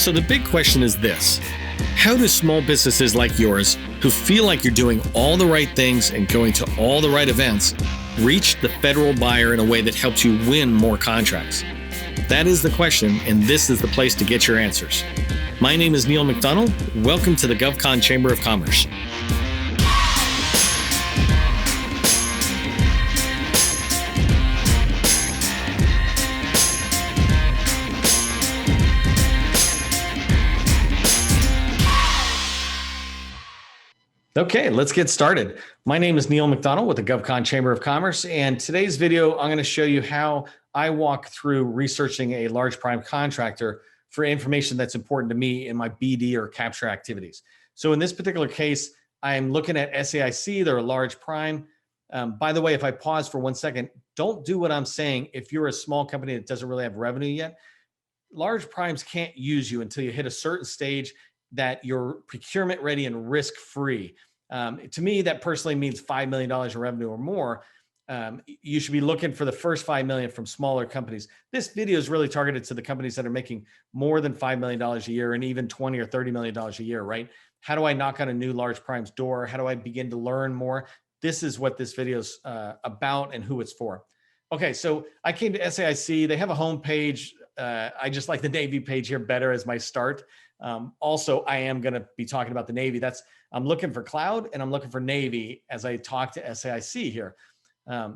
So the big question is this: how do small businesses like yours, who feel like you're doing all the right things and going to all the right events, reach the federal buyer in a way that helps you win more contracts? That is the question, and this is the place to get your answers. My name is Neil McDonnell. Welcome to the GovCon Chamber of Commerce. Okay, let's get started. My name is Neil McDonnell with the GovCon Chamber of Commerce, and today's video, I'm going to show you how I walk through researching a large prime contractor for information that's important to me in my BD or capture activities. So in this particular case, I'm looking at SAIC. They're a large prime. By the way, if I pause for 1 second, don't do what I'm saying if you're a small company that doesn't really have revenue yet. Large primes can't use you until you hit a certain stage that you're procurement ready and risk free. To me, that personally means $5 million in revenue or more. You should be looking for the first 5 million from smaller companies. This video is really targeted to the companies that are making more than $5 million a year and even 20 or $30 million a year, right? How do I knock on a new large prime's door? How do I begin to learn more? This is what this video is about and who it's for. Okay, so I came to SAIC. They have a homepage. I just like the Navy page here better as my start. Also, I am going to be talking about the Navy. I'm looking for cloud and I'm looking for Navy as I talk to SAIC here.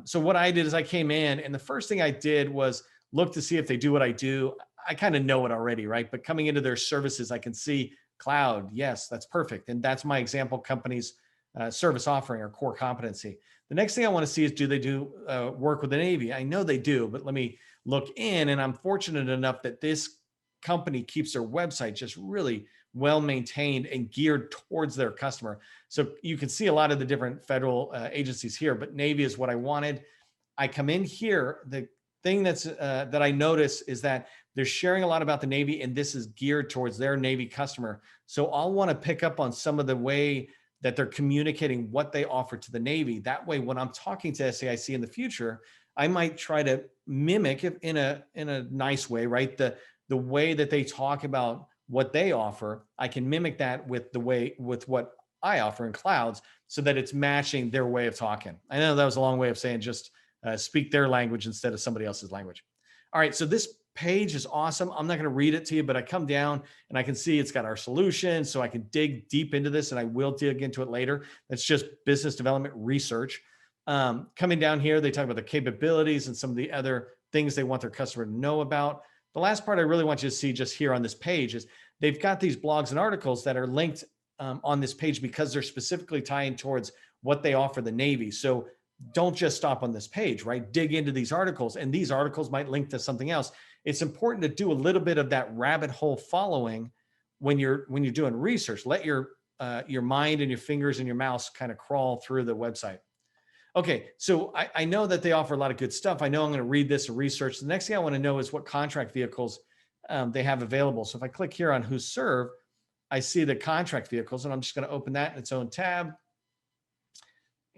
So what I did is I came in, and the first thing I did was look to see if they do what I do. I kind of know it already, right? But coming into their services, I can see cloud. Yes, that's perfect. And that's my example company's service offering or core competency. The next thing I want to see is, do they do work with the Navy? I know they do, but let me look in, and I'm fortunate enough that this company keeps their website just really well maintained and geared towards their customer. So you can see a lot of the different federal agencies here, but Navy is what I wanted. I come in here. The thing that I notice is that they're sharing a lot about the Navy, and this is geared towards their Navy customer. So I'll want to pick up on some of the way that they're communicating what they offer to the Navy. That way, when I'm talking to SAIC in the future, I might try to mimic it in a nice way, right? The way that they talk about what they offer, I can mimic that with what I offer in clouds, so that it's matching their way of talking. I know that was a long way of saying just speak their language instead of somebody else's language. All right, so this page is awesome. I'm not going to read it to you, but I come down and I can see it's got our solution, so I can dig deep into this, and I will dig into it later. That's just business development research. Coming down here, they talk about the capabilities and some of the other things they want their customer to know about. The last part I really want you to see just here on this page is they've got these blogs and articles that are linked on this page because they're specifically tying towards what they offer the Navy. So don't just stop on this page, right? Dig into these articles, and these articles might link to something else. It's important to do a little bit of that rabbit hole following when you're doing research. Let your mind and your fingers and your mouse kind of crawl through the website. Okay, so I know that they offer a lot of good stuff. I know I'm going to read this and research. The next thing I want to know is what contract vehicles they have available. So if I click here on who's served, I see the contract vehicles, and I'm just going to open that in its own tab,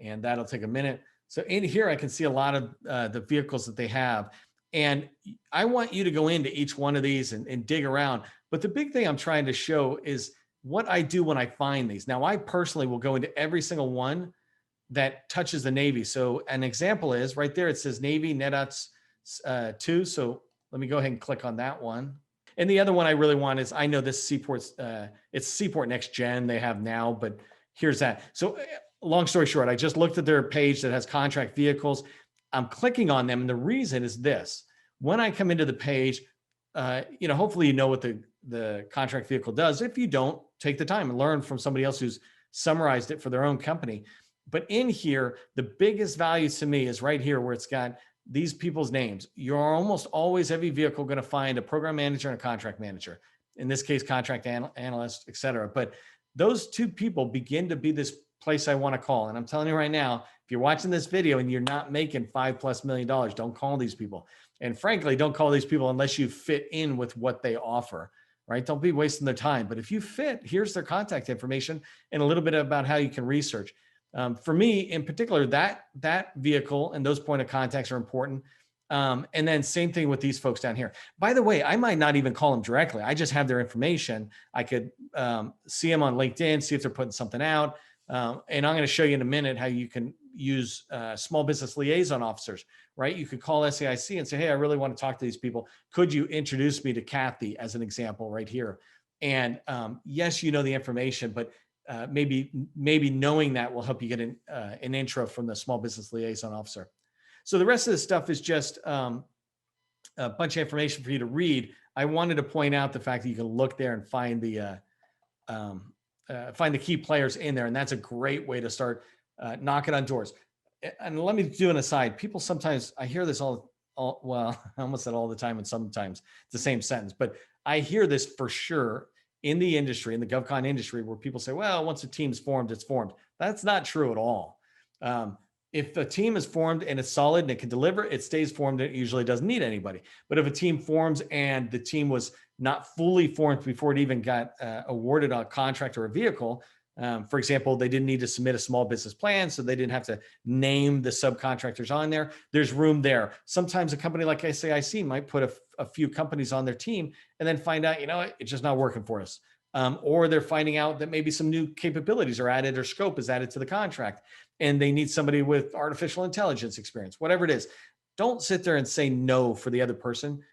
and that'll take a minute. So in here, I can see a lot of the vehicles that they have, and I want you to go into each one of these and dig around. But the big thing I'm trying to show is what I do when I find these. Now, I personally will go into every single one that touches the Navy. So an example is right there, it says Navy NetOps 2. So let me go ahead and click on that one. And the other one I really want is, I know this Seaport's, it's Seaport Next Gen they have now, but here's that. So long story short, I just looked at their page that has contract vehicles. I'm clicking on them. And the reason is this: when I come into the page, hopefully you know what the contract vehicle does. If you don't, take the time and learn from somebody else who's summarized it for their own company. But in here, the biggest value to me is right here where it's got these people's names. You're almost always, every vehicle, going to find a program manager and a contract manager. In this case, contract analyst, et cetera. But those two people begin to be this place I want to call. And I'm telling you right now, if you're watching this video and you're not making $5+ million, don't call these people. And frankly, don't call these people unless you fit in with what they offer, right? Don't be wasting their time. But if you fit, here's their contact information and a little bit about how you can research. For me in particular, that vehicle and those point of contacts are important. And then same thing with these folks down here. By the way, I might not even call them directly. I just have their information. I could see them on LinkedIn, see if they're putting something out. And I'm going to show you in a minute how you can use small business liaison officers, right? You could call SAIC and say, hey, I really want to talk to these people. Could you introduce me to Kathy as an example right here? And yes, you know the information, but maybe knowing that will help you get an intro from the small business liaison officer. So the rest of this stuff is just a bunch of information for you to read. I wanted to point out the fact that you can look there and find the key players in there, and that's a great way to start knocking on doors. And let me do an aside. People sometimes, I hear this well, I almost said all the time, and sometimes it's the same sentence, but I hear this for sure in the industry, in the GovCon industry, where people say, well, once a team's formed, it's formed. That's not true at all. If a team is formed and it's solid and it can deliver, it stays formed. It usually doesn't need anybody. But if a team forms and the team was not fully formed before it even got awarded a contract or a vehicle, for example, they didn't need to submit a small business plan, so they didn't have to name the subcontractors on there. There's room there. Sometimes a company like SAIC might put a few companies on their team and then find out, it's just not working for us. Or they're finding out that maybe some new capabilities are added or scope is added to the contract, and they need somebody with artificial intelligence experience, whatever it is. Don't sit there and say no for the other person.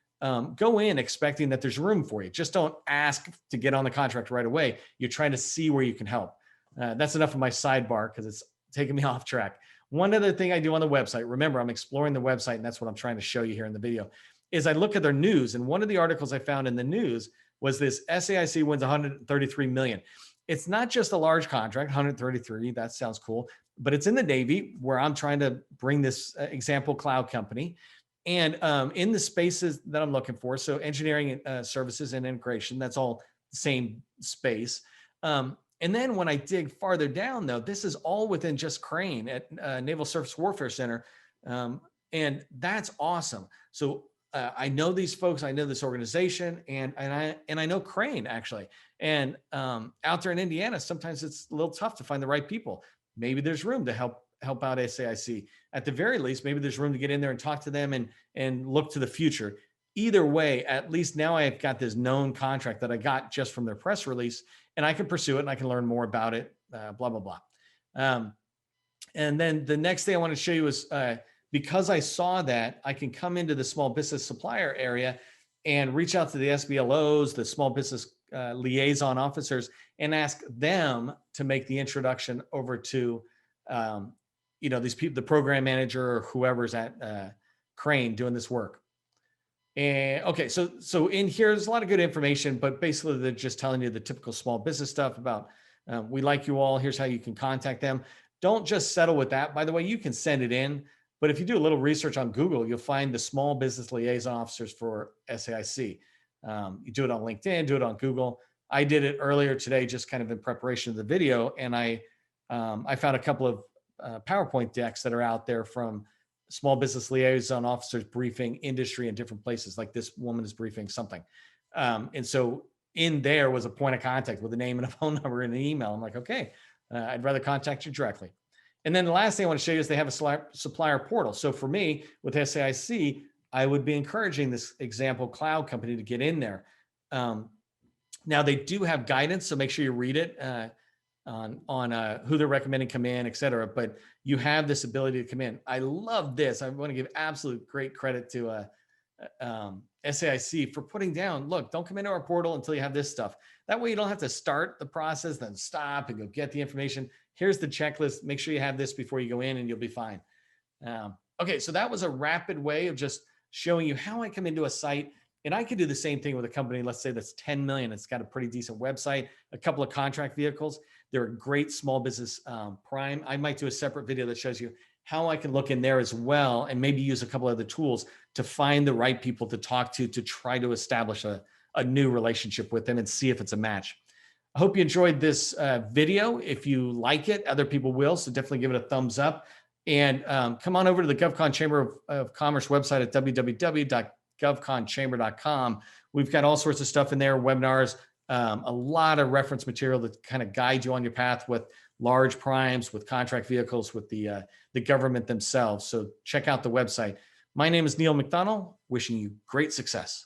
Go in expecting that there's room for you. Just don't ask to get on the contract right away. You're trying to see where you can help. That's enough of my sidebar because it's taking me off track. One other thing I do on the website, remember, I'm exploring the website, and that's what I'm trying to show you here in the video, is I look at their news. And one of the articles I found in the news was this: SAIC wins 133 million. It's not just a large contract, 133, that sounds cool, but it's in the Navy, where I'm trying to bring this example cloud company. And in the spaces that I'm looking for, so engineering services and integration, that's all the same space. And then when I dig farther down, though, this is all within just Crane at Naval Surface Warfare Center. And that's awesome. So I know these folks, I know this organization, and I know Crane actually. And out there in Indiana, sometimes it's a little tough to find the right people. Maybe there's room to help out SAIC. At the very least, maybe there's room to get in there and talk to them and look to the future. Either way, at least now I've got this known contract that I got just from their press release, and I can pursue it and I can learn more about it, blah, blah, blah. And then the next thing I want to show you is, because I saw that, I can come into the small business supplier area and reach out to the SBLOs, the small business liaison officers, and ask them to make the introduction over to, these people, the program manager or whoever's at Crane doing this work. And okay, so in here, there's a lot of good information, but basically they're just telling you the typical small business stuff about, we like you all, here's how you can contact them. Don't just settle with that. By the way, you can send it in, but if you do a little research on Google, you'll find the small business liaison officers for SAIC. You do it on LinkedIn, do it on Google. I did it earlier today, just kind of in preparation of the video. And I found a couple of PowerPoint decks that are out there from small business liaison officers briefing industry in different places. Like this woman is briefing something. And so in there was a point of contact with a name and a phone number and an email. I'm like, okay, I'd rather contact you directly. And then the last thing I want to show you is they have a supplier portal. So for me with SAIC, I would be encouraging this example cloud company to get in there. Now they do have guidance, so make sure you read it on who they're recommending come in, et cetera. But you have this ability to come in. I love this. I want to give absolute great credit to SAIC for putting down, look, don't come into our portal until you have this stuff. That way you don't have to start the process, then stop and go get the information. Here's the checklist. Make sure you have this before you go in and you'll be fine. Okay, so that was a rapid way of just showing you how I come into a site. And I could do the same thing with a company, let's say that's 10 million. It's got a pretty decent website, a couple of contract vehicles. They're a great small business prime. I might do a separate video that shows you how I can look in there as well and maybe use a couple other tools to find the right people to talk to try to establish a new relationship with them and see if it's a match. I hope you enjoyed this video. If you like it, other people will, so definitely give it a thumbs up. And come on over to the GovCon Chamber of Commerce website at www.govconchamber.com. We've got all sorts of stuff in there, webinars, a lot of reference material that kind of guide you on your path with large primes, with contract vehicles, with the government themselves. So check out the website. My name is Neil McDonnell, wishing you great success.